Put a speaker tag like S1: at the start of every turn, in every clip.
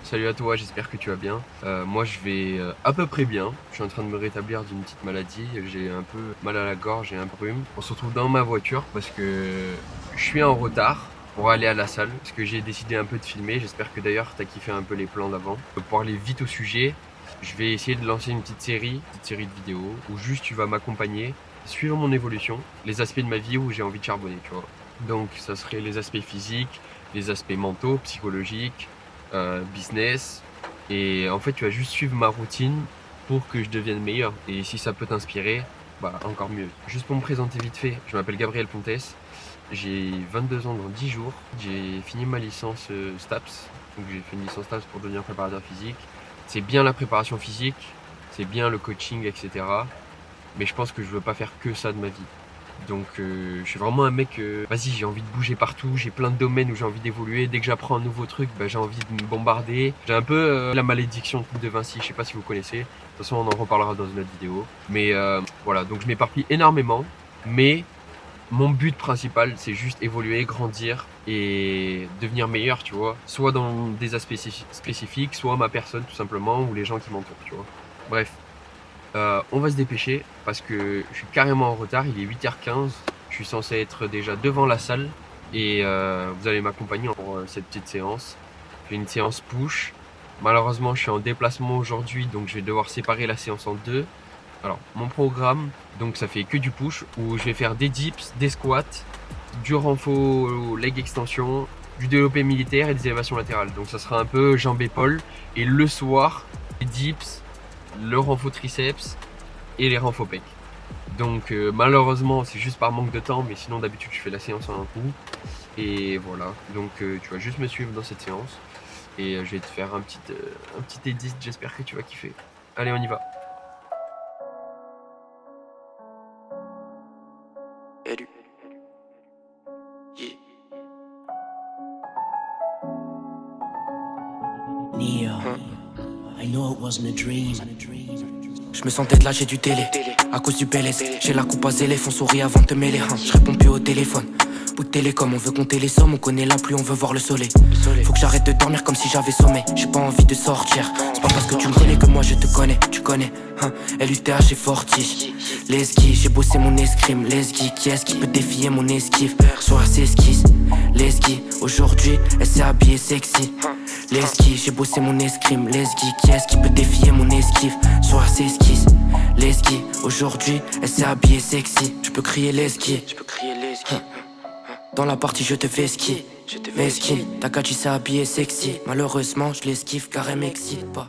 S1: Salut à toi, j'espère que tu vas bien. Moi je vais à peu près bien. Je suis en train de me rétablir d'une petite maladie. J'ai un peu mal à la gorge et un brume. On se retrouve dans ma voiture parce que je suis en retard pour aller à la salle. Parce que j'ai décidé un peu de filmer. J'espère que d'ailleurs tu as kiffé un peu les plans d'avant. Pour aller vite au sujet, je vais essayer de lancer une petite série de vidéos où juste tu vas m'accompagner, suivre mon évolution, les aspects de ma vie où j'ai envie de charbonner, tu vois. Donc ça serait les aspects physiques, les aspects mentaux, psychologiques, business, et en fait tu vas juste suivre ma routine pour que je devienne meilleur, et si ça peut t'inspirer, bah encore mieux. Juste pour me présenter vite fait, je m'appelle Gabriel Pontes, j'ai 22 ans dans 10 jours, j'ai fini ma licence STAPS, donc j'ai fait une licence STAPS pour devenir préparateur physique. C'est bien la préparation physique, c'est bien le coaching, etc. Mais je pense que je veux pas faire que ça de ma vie. Donc je suis vraiment un mec, vas-y, j'ai envie de bouger partout, j'ai plein de domaines où j'ai envie d'évoluer. Dès que j'apprends un nouveau truc, bah, j'ai envie de me bombarder. J'ai un peu la malédiction de Vinci, je sais pas si vous connaissez. De toute façon, on en reparlera dans une autre vidéo. Mais voilà, donc je m'éparpille énormément. Mais mon but principal, c'est juste évoluer, grandir et devenir meilleur, tu vois. Soit dans des aspects spécifiques, soit ma personne tout simplement, ou les gens qui m'entourent, tu vois. Bref. On va se dépêcher parce que je suis carrément en retard, il est 8h15, je suis censé être déjà devant la salle et vous allez m'accompagner pour cette petite séance. J'ai une séance push, malheureusement je suis en déplacement aujourd'hui donc je vais devoir séparer la séance en deux. Alors mon programme, donc ça fait que du push où je vais faire des dips, des squats, du renfort leg extension, du développé militaire et des élévations latérales. Donc ça sera un peu jambes-épaules et le soir, les dips, le renfort triceps et les renforts pecs. Donc malheureusement c'est juste par manque de temps, mais sinon d'habitude je fais la séance en un coup. Et voilà, donc tu vas juste me suivre dans cette séance et je vais te faire un petit edit, j'espère que tu vas kiffer. Allez, on y va.
S2: Élu. Yeah.
S3: Neo, I know it wasn't a dream.
S2: Je me sentais de lâcher du télé à cause du PLS. J'ai la coupe à zélé, on sourit avant de te mêler. Je réponds plus au téléphone. Bout de télécom, on veut compter les sommes, on connaît la pluie, on veut voir le soleil. Faut que j'arrête de dormir comme si j'avais sommeil. J'ai pas envie de sortir. C'est pas parce que tu me connais que moi je te connais. Tu connais, hein, LUTH et Forti. L'esquive, j'ai bossé mon escrime. L'esquive, qui est-ce qui peut défier mon esquive? Sur ses esquisses. L'esquive, aujourd'hui, elle s'est habillée sexy. L'esquive, j'ai bossé mon escrime. L'esquive, qui est-ce qui peut défier mon esquive? Sur ses esquisses. L'esquive, aujourd'hui, elle s'est habillée sexy. Je peux crier l'esquive. Dans la partie je te fais ski. Mesquine, ta catchy s'est habillée sexy. Malheureusement je l'esquive car elle m'excite pas.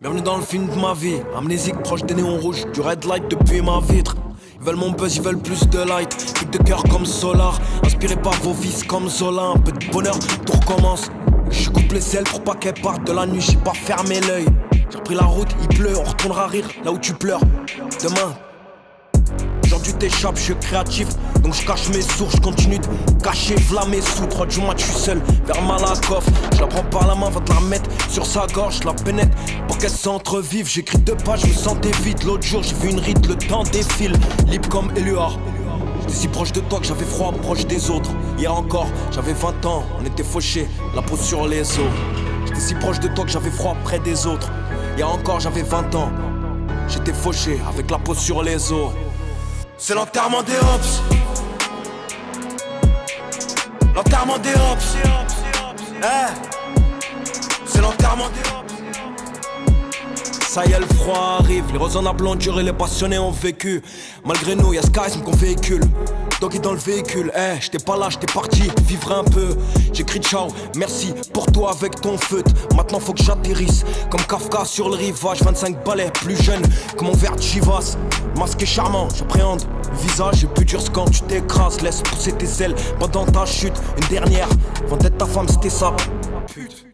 S4: Bienvenue dans le film de ma vie. Amnésique proche des néons rouges, du red light depuis ma vitre. Ils veulent mon buzz, ils veulent plus de light. Plus de cœur comme Solar, inspiré par vos vices comme Zola. Un peu de bonheur, tout recommence. Je coupe les ailes pour pas qu'elle parte de la nuit, j'ai pas fermé l'œil. J'ai repris la route, il pleut, on retournera rire là où tu pleures. Demain, aujourd'hui t'échappes, je suis créatif. Donc je cache mes sources, je continue de cacher v'là mes sous. 3 du mat, je suis seul vers Malakoff. Je la prends par la main, va te la mettre sur sa gorge. Je la pénètre pour qu'elle s'entrevive. J'écris 2 pages, je me sentais vide. L'autre jour j'ai vu une ride, le temps défile. Libre comme Éluard. J'étais si proche de toi que j'avais froid, proche des autres. Hier encore, j'avais 20 ans, on était fauchés, la peau sur les os. J'étais si proche de toi que j'avais froid près des autres. Hier encore, j'avais 20 ans, j'étais fauché avec la peau sur les os. C'est l'enterrement des hops. L'enterrement des hops. C'est l'enterrement des hops. Ça y est, le froid arrive, les raisonnables ont duré, les passionnés ont vécu. Malgré nous, y'a ce charisme qu'on véhicule. Doggy dans le véhicule, j'étais pas là, j'étais parti vivre un peu. J'écris ciao, merci pour toi avec ton feutre. Maintenant faut que j'atterrisse, comme Kafka sur le rivage. 25 balais, plus jeune que mon verre de Chivas. Masque est charmant, j'appréhende le visage est plus dur quand tu t'écrases. Laisse pousser tes ailes pendant ta chute. Une dernière, avant d'être ta femme c'était ça. Putain.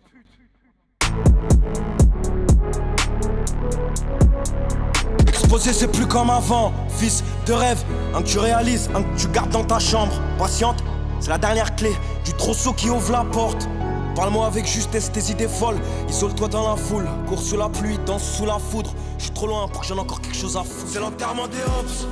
S4: Exposé c'est plus comme avant, fils de rêve, un que tu réalises, un que tu gardes dans ta chambre. Patiente, c'est la dernière clé du trousseau qui ouvre la porte. Parle-moi avec justesse tes idées folles, isole-toi dans la foule, cours sous la pluie, danse sous la foudre. J'suis trop loin pour que j'en ai encore quelque chose à foutre. C'est l'enterrement des hops.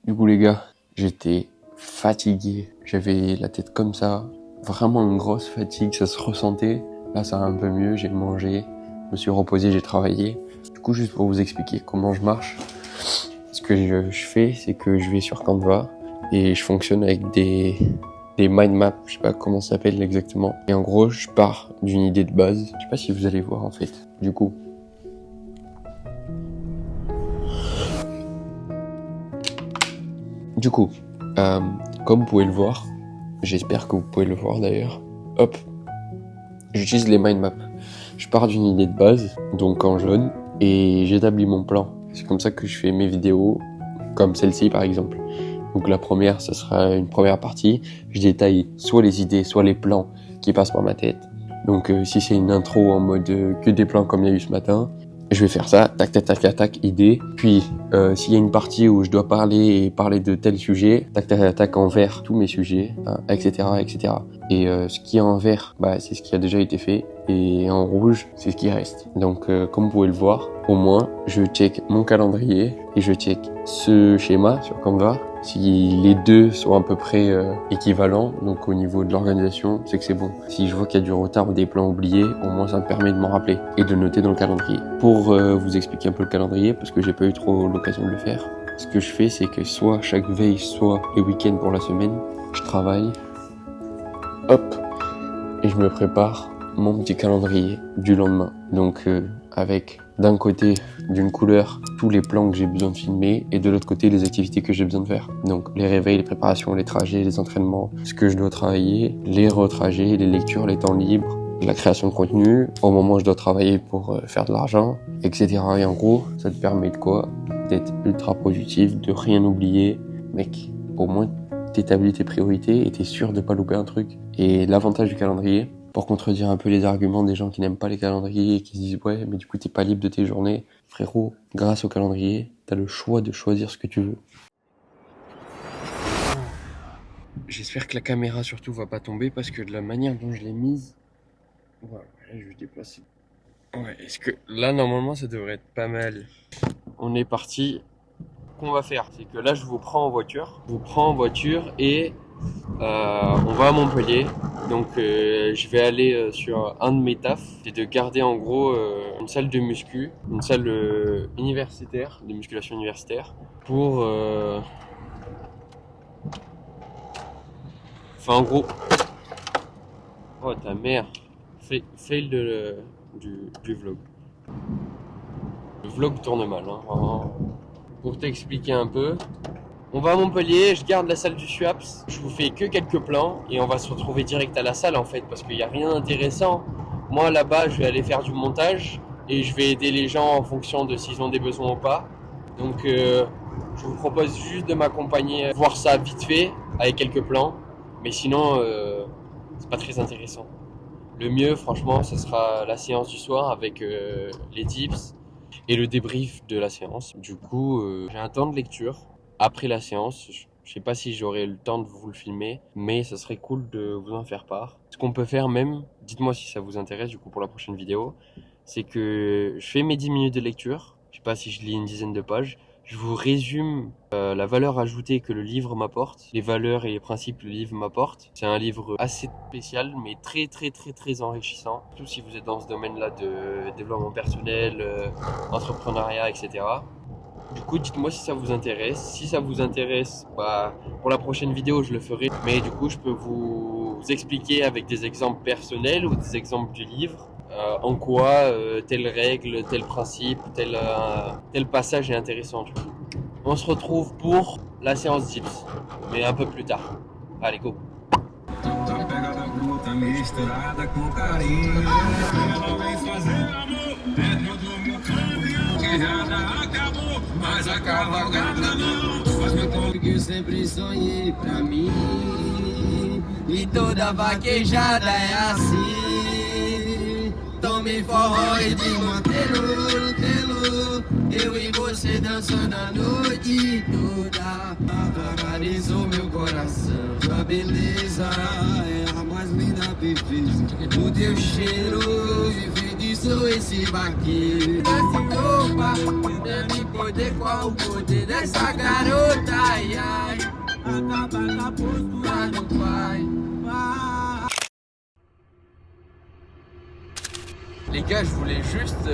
S1: Du coup les gars, j'étais fatigué, j'avais la tête comme ça, vraiment une grosse fatigue, ça se ressentait. Là ça va un peu mieux, j'ai mangé, je me suis reposé, j'ai travaillé. Du coup juste pour vous expliquer comment je marche, ce que je fais c'est que je vais sur Canva et je fonctionne avec des mind maps, je sais pas comment ça s'appelle exactement. Et en gros je pars d'une idée de base, je sais pas si vous allez voir en fait, du coup. Comme vous pouvez le voir, j'espère que vous pouvez le voir d'ailleurs, hop, j'utilise les mind maps. Je pars d'une idée de base, donc en jaune, et j'établis mon plan. C'est comme ça que je fais mes vidéos, comme celle-ci par exemple. Donc la première, ça sera une première partie, je détaille soit les idées, soit les plans qui passent par ma tête. Donc si c'est une intro en mode que des plans comme il y a eu ce matin, je vais faire ça, tac, tac, tac, tac, tac, idée. Puis, s'il y a une partie où je dois parler de tel sujet, tac, tac, tac, tac, en vert, tous mes sujets, hein, etc., etc. Et ce qui est en vert, bah, c'est ce qui a déjà été fait. Et en rouge, c'est ce qui reste. Donc, comme vous pouvez le voir, au moins, je check mon calendrier et je check ce schéma sur Canva. Si les deux sont à peu près équivalents, donc au niveau de l'organisation, c'est que c'est bon. Si je vois qu'il y a du retard ou des plans oubliés, au moins ça me permet de m'en rappeler et de noter dans le calendrier. Pour vous expliquer un peu le calendrier, parce que j'ai pas eu trop l'occasion de le faire, ce que je fais, c'est que soit chaque veille, soit les week-ends pour la semaine, je travaille, hop, et je me prépare mon petit calendrier du lendemain. Donc avec d'un côté, d'une couleur, tous les plans que j'ai besoin de filmer et de l'autre côté, les activités que j'ai besoin de faire. Donc les réveils, les préparations, les trajets, les entraînements, ce que je dois travailler, les retrajets, les lectures, les temps libres, la création de contenu, au moment où je dois travailler pour faire de l'argent, etc. Et en gros, ça te permet de quoi? D'être ultra productif, de rien oublier. Mec, au moins t'établis tes priorités et t'es sûr de pas louper un truc. Et l'avantage du calendrier, pour contredire un peu les arguments des gens qui n'aiment pas les calendriers et qui se disent ouais mais du coup t'es pas libre de tes journées, frérot, grâce au calendrier, t'as le choix de choisir ce que tu veux. J'espère que la caméra surtout va pas tomber parce que de la manière dont je l'ai mise, voilà, je vais déplacer. Ouais, est-ce que là normalement ça devrait être pas mal. On est parti. Ce qu'on va faire, c'est que là je vous prends en voiture, et on va à Montpellier. Donc je vais aller sur un de mes tafs, c'est de garder en gros une salle de muscu, une salle universitaire, de musculation universitaire, pour enfin en gros, oh ta mère, fail du vlog. Le vlog tourne mal, hein, vraiment. Pour t'expliquer un peu, on va à Montpellier, je garde la salle du SUAPS, je vous fais que quelques plans et on va se retrouver direct à la salle en fait parce qu'il n'y a rien d'intéressant. Moi là-bas je vais aller faire du montage et je vais aider les gens en fonction de s'ils ont des besoins ou pas. Donc je vous propose juste de m'accompagner, voir ça vite fait avec quelques plans, mais sinon c'est pas très intéressant. Le mieux franchement ce sera la séance du soir avec les tips et le débrief de la séance. Du coup j'ai un temps de lecture après la séance. Je sais pas si j'aurai le temps de vous le filmer, mais ça serait cool de vous en faire part. Ce qu'on peut faire même, dites-moi si ça vous intéresse du coup pour la prochaine vidéo, c'est que je fais mes 10 minutes de lecture, je sais pas si je lis une dizaine de pages, je vous résume la valeur ajoutée que le livre m'apporte, les valeurs et les principes que le livre m'apporte. C'est un livre assez spécial mais très enrichissant, surtout si vous êtes dans ce domaine-là de développement personnel, entrepreneuriat, etc. Du coup, dites-moi si ça vous intéresse. Si ça vous intéresse, bah, pour la prochaine vidéo, je le ferai. Mais du coup, je peux vous expliquer avec des exemples personnels ou des exemples du livre en quoi telle règle, tel principe, tel passage est intéressant. Du coup. On se retrouve pour la séance dips, mais un peu plus tard. Allez, go!
S5: misturada com carinho. Ela vem fazer amor dentro do meu caminhão. Que já acabou, mas a cavalgada não. Faz meu corpo que eu sempre sonhei pra mim. E toda vaquejada é assim. Tome forró e de Monteiro, telo. Eu e você dançando a noite toda. Paralisou meu coração. Sua beleza é a mais linda perfeita. O teu cheiro enfeitiçou esse vaqueiro. Esse roupa, me poder qual o poder dessa garota. Ai, ai, acabar com a postura do pai.
S1: Les gars, je voulais juste...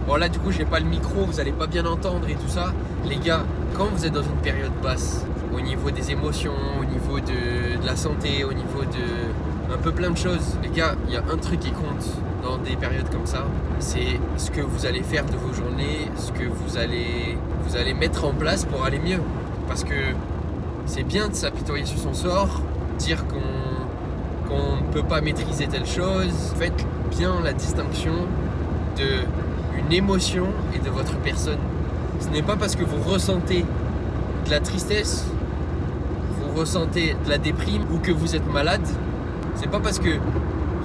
S1: Bon là du coup j'ai pas le micro, vous allez pas bien entendre et tout ça. Les gars, quand vous êtes dans une période basse, au niveau des émotions, au niveau de la santé, au niveau de... un peu plein de choses. Les gars, il y a un truc qui compte dans des périodes comme ça, c'est ce que vous allez faire de vos journées, ce que vous allez mettre en place pour aller mieux. Parce que c'est bien de s'apitoyer sur son sort, dire qu'on ne peut pas maîtriser telle chose. Faites bien la distinction de une émotion et de votre personne. Ce n'est pas parce que vous ressentez de la tristesse, vous ressentez de la déprime ou que vous êtes malade. C'est pas parce qu'il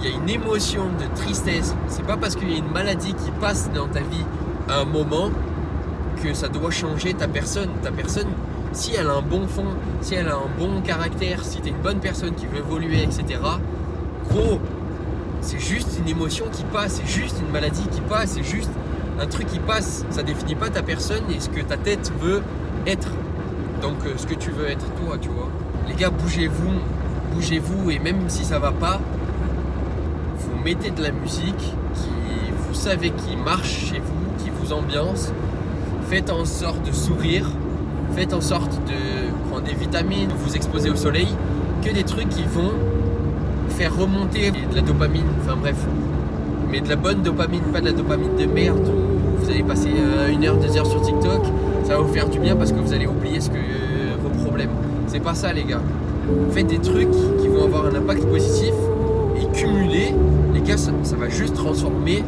S1: y a une émotion de tristesse, c'est pas parce qu'il y a une maladie qui passe dans ta vie à un moment que ça doit changer ta personne. Ta personne, si elle a un bon fond, si elle a un bon caractère, si tu es une bonne personne qui veut évoluer, etc. Gros, c'est juste une émotion qui passe, c'est juste une maladie qui passe, c'est juste un truc qui passe. Ça définit pas ta personne et ce que ta tête veut être. Donc ce que tu veux être toi, tu vois. Les gars, bougez-vous et même si ça va pas, vous mettez de la musique qui, vous savez, qui marche chez vous, qui vous ambiance. Faites en sorte de sourire, faites en sorte de prendre des vitamines, de vous exposer au soleil, que des trucs qui vont faire remonter de la dopamine, enfin bref, mais de la bonne dopamine, pas de la dopamine de merde où vous allez passer 1 heure, 2 heures sur TikTok, ça va vous faire du bien parce que vous allez oublier vos problèmes. C'est pas ça les gars. Faites des trucs qui vont avoir un impact positif et cumulé, les gars, ça va juste transformer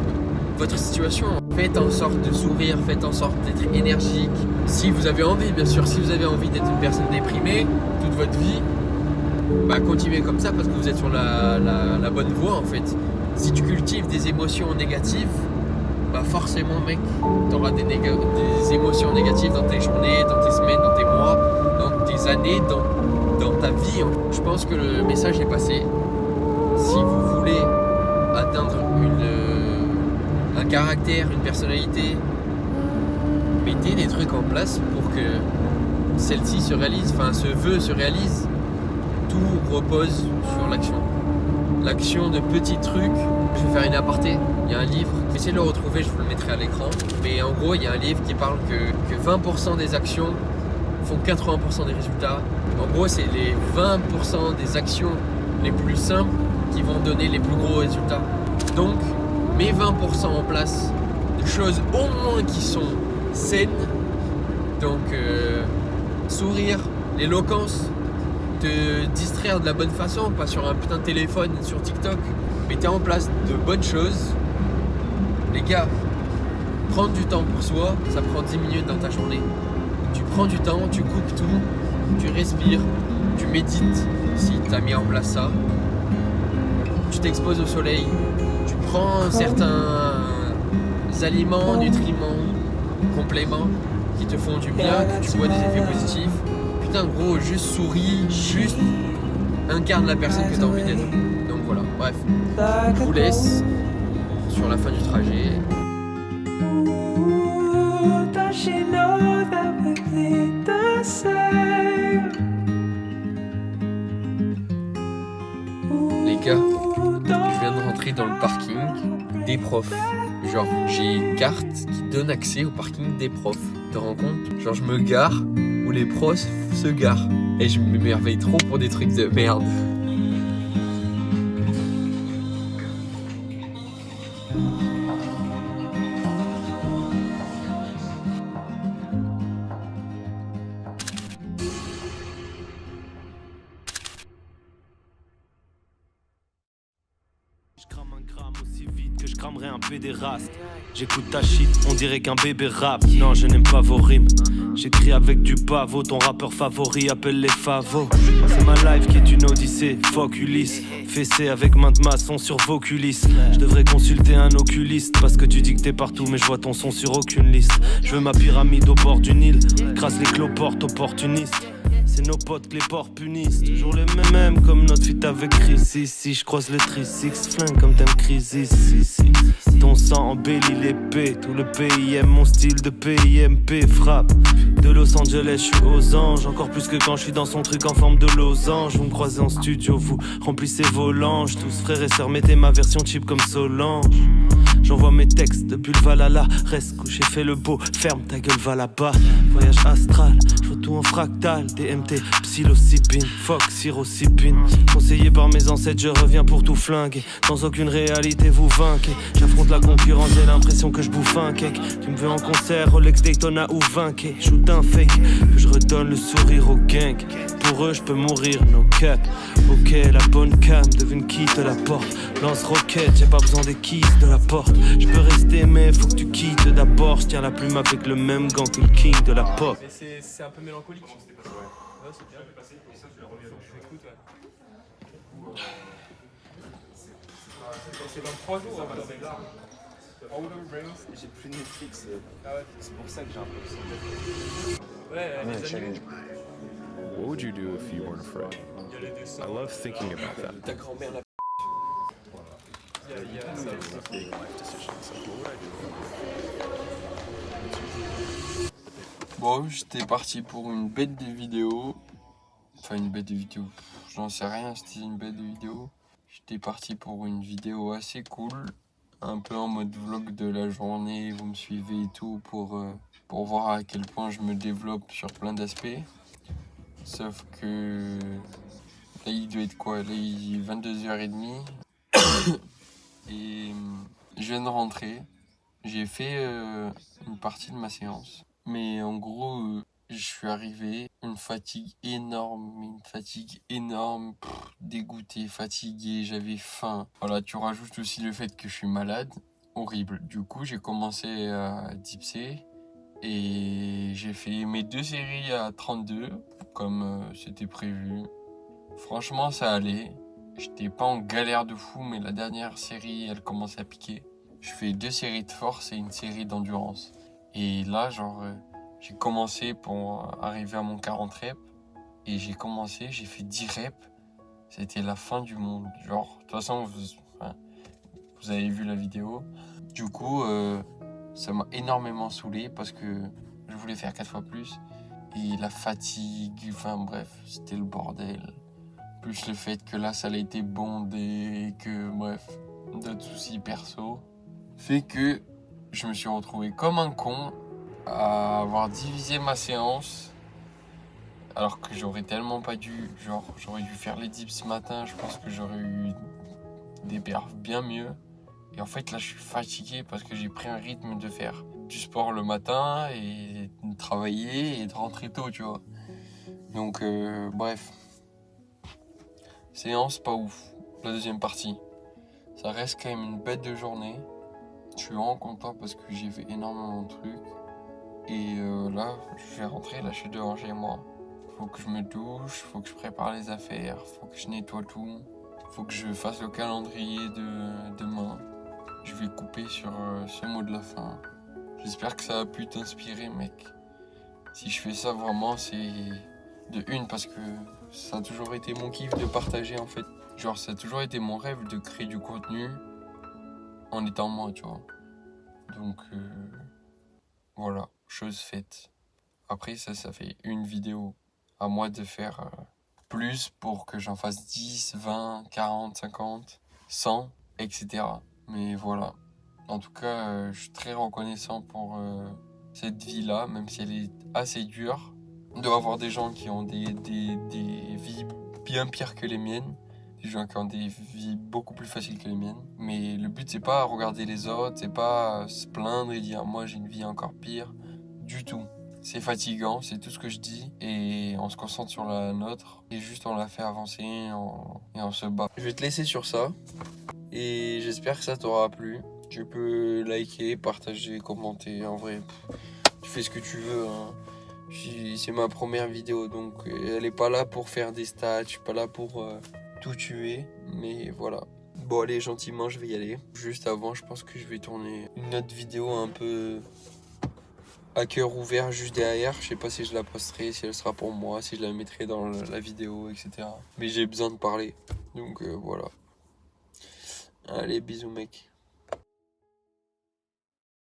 S1: votre situation. Faites en sorte de sourire, faites en sorte d'être énergique. Si vous avez envie, bien sûr, si vous avez envie d'être une personne déprimée toute votre vie, bah continuez comme ça parce que vous êtes sur la bonne voie en fait. Si tu cultives des émotions négatives, bah forcément mec, tu auras des émotions négatives dans tes journées, dans tes semaines, dans tes mois, dans tes années, dans ta vie. Je pense que le message est passé. Si vous voulez atteindre un caractère, une personnalité, mettez des trucs en place pour que celle-ci se réalise, enfin ce vœu se réalise. Tout repose sur l'action. L'action de petits trucs. Je vais faire une aparté. Il y a un livre, je vais essayer de le retrouver, je vous le mettrai à l'écran. Mais en gros, il y a un livre qui parle que 20% des actions font 80% des résultats. En gros, c'est les 20% des actions les plus simples qui vont donner les plus gros résultats. Donc, mets 20% en place de choses au moins qui sont saines. Donc, sourire, l'éloquence, te distraire de la bonne façon, pas sur un putain de téléphone, sur TikTok. Mettez en place de bonnes choses. Les gars, prendre du temps pour soi, ça prend 10 minutes dans ta journée. Tu prends du temps, tu coupes tout, tu respires, tu médites si tu as mis en place ça. Tu t'exposes au soleil, tu prends certains aliments, nutriments, compléments qui te font du bien, que tu vois des effets positifs. Putain gros, juste souris, juste incarne la personne que tu as envie d'être. Donc voilà, bref, je vous laisse sur la fin du trajet. Les gars, je viens de rentrer dans le parking des profs. Genre, j'ai une carte qui donne accès au parking des profs. Tu te rends compte? Genre, je me gare où les profs se garent. Et je m'émerveille trop pour des trucs de merde.
S6: si vite que je cramerais un pédéraste. J'écoute ta shit, on dirait qu'un bébé rappe. Non, je n'aime pas vos rimes. J'écris avec du pavot, ton rappeur favori appelle les favos. C'est ma life qui est une odyssée, fuck Ulysse. Fessé avec main de maçon sur vos culisses. Je devrais consulter un oculiste, parce que tu dis que t'es partout mais je vois ton son sur aucune liste. Je veux ma pyramide au bord du Nil, crasse les cloportes opportunistes. C'est nos potes que les porcs punissent. Toujours les mêmes comme notre feat avec Chris. Si je croise le Tri-Six, flingue comme t'aimes Crisis. Si. Ton sang embellit l'épée. Tout le pays aime mon style de PIMP. Frappe de Los Angeles, je suis aux anges. Encore plus que quand je suis dans son truc en forme de losange. Vous me croisez en studio, vous remplissez vos langes. Tous frères et sœurs, mettez ma version cheap comme Solange. J'envoie mes textes depuis le Valhalla. Reste couché, fais le beau, ferme ta gueule, va là-bas. Voyage astral, je vois tout en fractal. DMT, psilocybine, fuck, psilocybine. Conseillé par mes ancêtres, je reviens pour tout flinguer. Dans aucune réalité, vous vainquez. J'affronte la concurrence, j'ai l'impression que je bouffe un cake. Tu me veux en concert, Rolex Daytona ou vainqué. Shoot un fake, que je redonne le sourire au gang. Pour eux, je peux mourir, no cap. Ok, la bonne cam, devine quitte la porte. Lance roquette, j'ai pas besoin des keys de la porte. Je peux rester mais faut que tu quittes d'abord. Je tiens la plume avec le même gant que le king de la pop.
S7: Mais c'est un peu mélancolique. Ouais, c'est bien. C'est 23 jours, hein,
S8: J'ai plus Netflix,
S7: Ah ouais.
S8: c'est pour ça que j'ai un peu
S7: Ouais, les animés.
S9: What would you do if you weren't afraid? I love thinking about that.
S1: Ta grand-mère la
S7: Il y a ça aussi.
S9: Big life decisions. Like, what would I do?
S1: Bon, j'étais parti pour une bête de vidéo. Enfin, une bête de vidéo. J'en sais rien, c'était une bête de vidéo. J'étais parti pour une vidéo assez cool. Un peu en mode vlog de la journée. Vous me suivez et tout pour voir à quel point je me développe sur plein d'aspects. Sauf que là, il doit être quoi? Là, il est 22h30. Et je viens de rentrer. J'ai fait une partie de ma séance. Mais en gros, je suis arrivé, une fatigue énorme, dégoûté, fatigué, j'avais faim. Voilà, tu rajoutes aussi le fait que je suis malade, horrible. Du coup, j'ai commencé à dipser et j'ai fait mes 2 séries à 32, comme c'était prévu. Franchement, ça allait. J'étais pas en galère de fou, mais la dernière série, elle commençait à piquer. Je fais 2 séries de force et une série d'endurance. Et là, j'ai commencé pour arriver à mon 40 reps. Et j'ai fait 10 reps. C'était la fin du monde. Genre, de toute façon, vous avez vu la vidéo. Du coup, ça m'a énormément saoulé parce que je voulais faire 4 fois plus. Et la fatigue, enfin bref, c'était le bordel. Plus le fait que la salle a été bondée, que bref, d'autres soucis perso, fait que je me suis retrouvé comme un con à avoir divisé ma séance, alors que j'aurais tellement pas dû, j'aurais dû faire les dips ce matin, je pense que j'aurais eu des perfs bien mieux. Et en fait là je suis fatigué parce que j'ai pris un rythme de faire du sport le matin et de travailler et de rentrer tôt, tu vois. Donc bref. Séance pas ouf, la deuxième partie. Ça reste quand même une bête de journée. Je suis vraiment content parce que j'ai fait énormément de trucs. Et là, je vais rentrer, là je suis dehors chez moi. Faut que je me douche, faut que je prépare les affaires, faut que je nettoie tout. Faut que je fasse le calendrier de demain. Je vais couper sur ce mot de la fin. J'espère que ça a pu t'inspirer, mec. Si je fais ça vraiment, c'est de une parce que ça a toujours été mon kiff de partager en fait. Genre ça a toujours été mon rêve de créer du contenu en étant moi, tu vois. Donc voilà, chose faite. Après ça fait une vidéo. À moi de faire plus pour que j'en fasse 10, 20, 40, 50, 100, etc. Mais voilà. En tout cas, je suis très reconnaissant pour cette vie-là, même si elle est assez dure. Il doit y avoir des gens qui ont des vies bien pires que les miennes. Des gens qui ont des vies beaucoup plus faciles que les miennes. Mais le but, c'est pas regarder les autres, c'est pas se plaindre et dire « moi, j'ai une vie encore pire ». Du tout. C'est fatigant, c'est tout ce que je dis. Et on se concentre sur la nôtre. Et juste, on la fait avancer et on se bat. Je vais te laisser sur ça. Et j'espère que ça t'aura plu. Tu peux liker, partager, commenter. En vrai, tu fais ce que tu veux. Hein. C'est ma première vidéo, donc elle est pas là pour faire des stats. Je suis pas là pour tout tuer. Mais voilà. Bon allez, gentiment, je vais y aller. Juste avant, je pense que je vais tourner une autre vidéo un peu à cœur ouvert juste derrière. Je sais pas si je la posterai, si elle sera pour moi, si je la mettrai dans la vidéo, etc. Mais j'ai besoin de parler. Donc voilà. Allez, bisous mec.